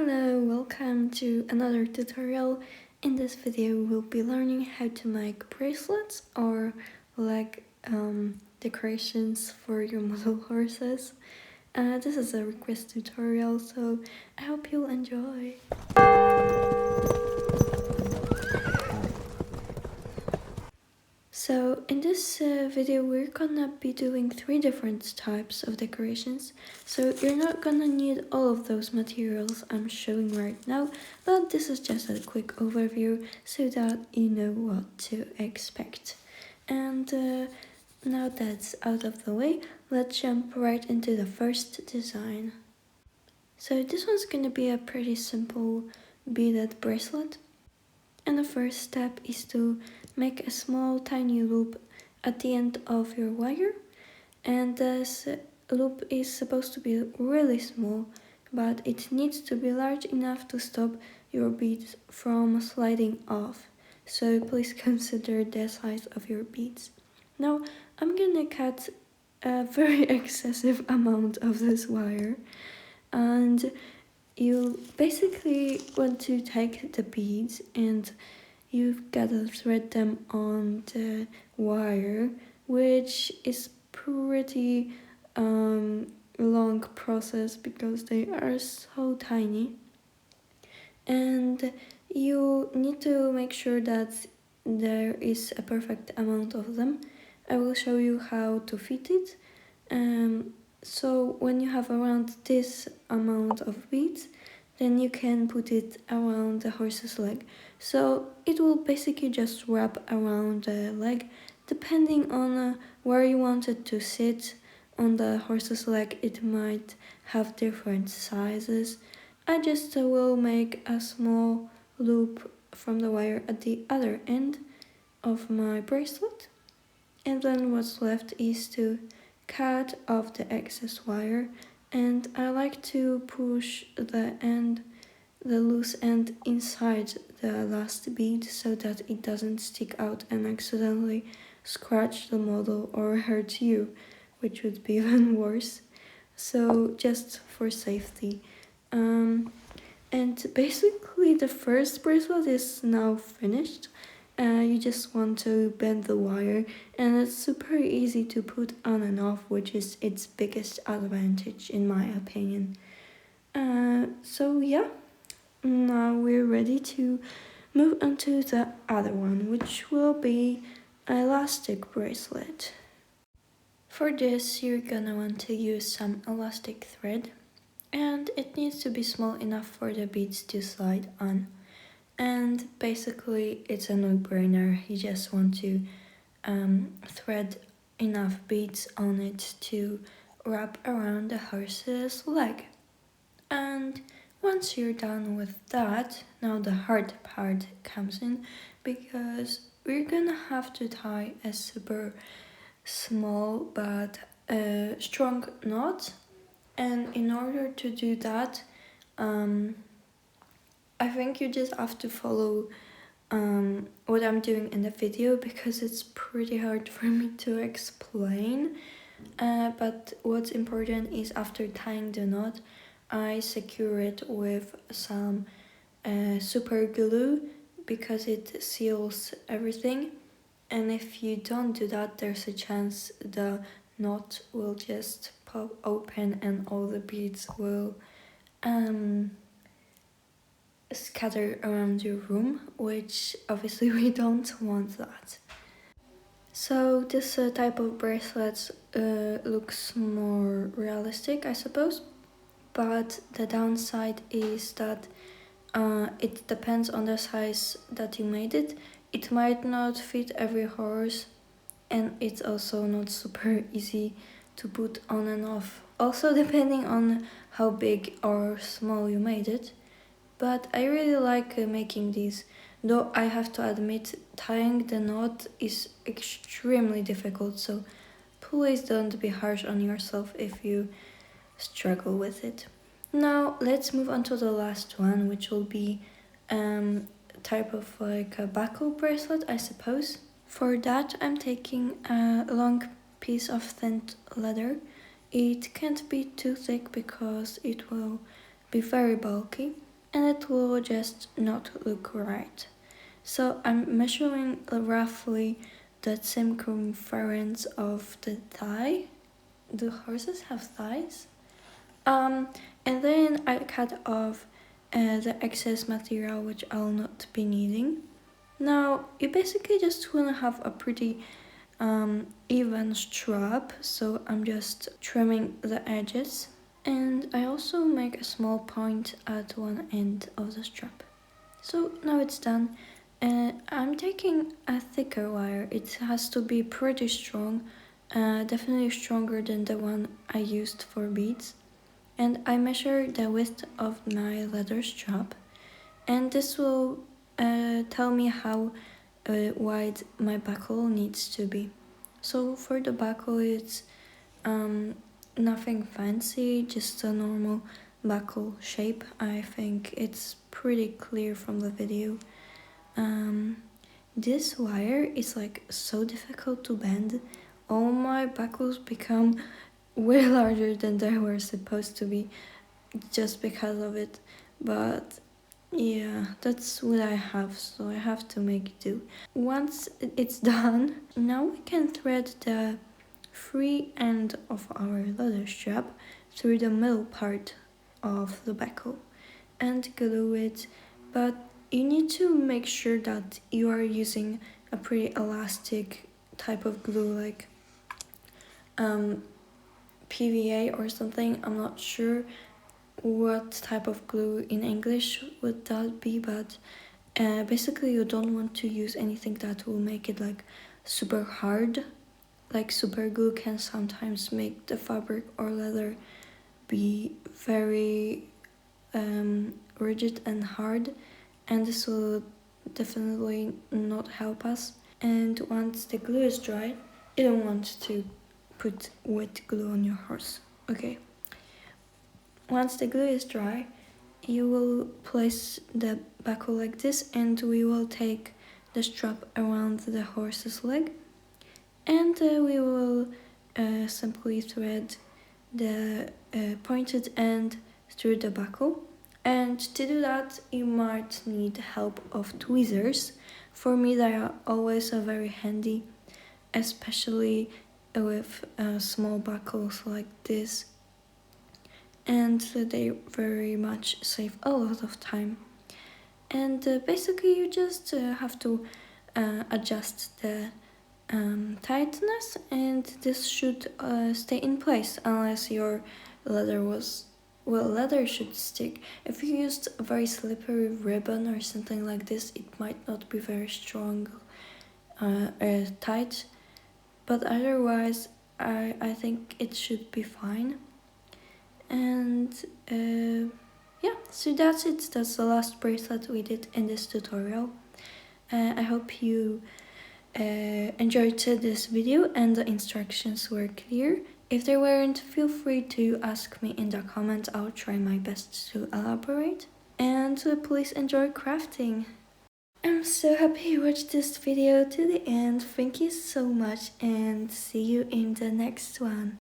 Hello, welcome to another tutorial. In this video we'll be learning how to make bracelets or decorations for your model horses. This is a request tutorial, so I hope you'll enjoy. So in this video we're gonna be doing 3 different types of decorations. So you're not gonna need all of those materials I'm showing right now, but this is just a quick overview so that you know what to expect. And now that's out of the way, let's jump right into the first design. So this one's gonna be a pretty simple beaded bracelet. And the first step is to make a small tiny loop at the end of your wire, and this loop is supposed to be really small, but it needs to be large enough to stop your beads from sliding off, so please consider the size of your beads. Now I'm gonna cut a very excessive amount of this wire, and you basically want to take the beads and you've got to thread them on the wire, which is pretty long process because they are so tiny. And you need to make sure that there is a perfect amount of them. I will show you how to fit it. So when you have around this amount of beads, then you can put it around the horse's leg. So it will basically just wrap around the leg, depending on where you want it to sit. On the horse's leg it might have different sizes. I just will make a small loop from the wire at the other end of my bracelet, and then what's left is to cut off the excess wire, and I like to push the loose end inside the last bead so that it doesn't stick out and accidentally scratch the model or hurt you, which would be even worse. So just for safety. And basically the first bracelet is now finished. You just want to bend the wire, and it's super easy to put on and off, which is its biggest advantage in my opinion. So yeah, now we're ready to move on to the other one, which will be an elastic bracelet. For this you're gonna want to use some elastic thread, and it needs to be small enough for the beads to slide on. And basically it's a no-brainer, you just want to thread enough beads on it to wrap around the horse's leg. And once you're done with that, now the hard part comes in, because we're gonna have to tie a super small but strong knot. And in order to do that, I think you just have to follow what I'm doing in the video, because it's pretty hard for me to explain. But what's important is, after tying the knot, I secure it with some super glue, because it seals everything. And if you don't do that, there's a chance the knot will just pop open and all the beads will scatter around your room, which obviously we don't want that. So this type of bracelets looks more realistic, I suppose, but the downside is that it depends on the size that you made it. It might not fit every horse, and it's also not super easy to put on and off, also depending on how big or small you made it. But I really like making these, though I have to admit tying the knot is extremely difficult, so please don't be harsh on yourself if you struggle with it. Now let's move on to the last one, which will be type of like a buckle bracelet, I suppose. For that I'm taking a long piece of thin leather. It can't be too thick because it will be very bulky. and it will just not look right. So I'm measuring roughly the circumference of the thigh. Do horses have thighs? And then I cut off the excess material which I'll not be needing. Now you basically just want to have a pretty even strap, so I'm just trimming the edges, and I also make a small point at one end of the strap. So now it's done. I'm taking a thicker wire. It has to be pretty strong, definitely stronger than the one I used for beads. And I measure the width of my leather strap, and this will tell me how wide my buckle needs to be. So for the buckle, it's nothing fancy, just a normal buckle shape. I think it's pretty clear from the video. This wire is like so difficult to bend. All my buckles become way larger than they were supposed to be just because of it. But yeah, that's what I have, so I have to make do. Once it's done, now we can thread the free end of our leather strap through the middle part of the buckle and glue it, but you need to make sure that you are using a pretty elastic type of glue, like PVA or something. I'm not sure what type of glue in English would that be, but basically you don't want to use anything that will make it like super hard. Like super glue can sometimes make the fabric or leather be very rigid and hard, and this will definitely not help us. And once the glue is dry, you don't want to put wet glue on your horse. Okay. Once the glue is dry, you will place the buckle like this, and we will take the strap around the horse's leg, and we will simply thread the pointed end through the buckle. And to do that, you might need help of tweezers. For me, they are always very handy, especially with small buckles like this, and they very much save a lot of time. And basically you just have to adjust the tightness, and this should stay in place unless your leather was, well, leather should stick. If you used a very slippery ribbon or something like this, it might not be very strong tight, but otherwise I think it should be fine. And yeah, so that's it. That's the last bracelet we did in this tutorial. I hope you enjoyed this video and the instructions were clear. If they weren't, feel free to ask me in the comments. I'll try my best to elaborate. And please enjoy crafting. I'm so happy you watched this video to the end. Thank you so much, and see you in the next one.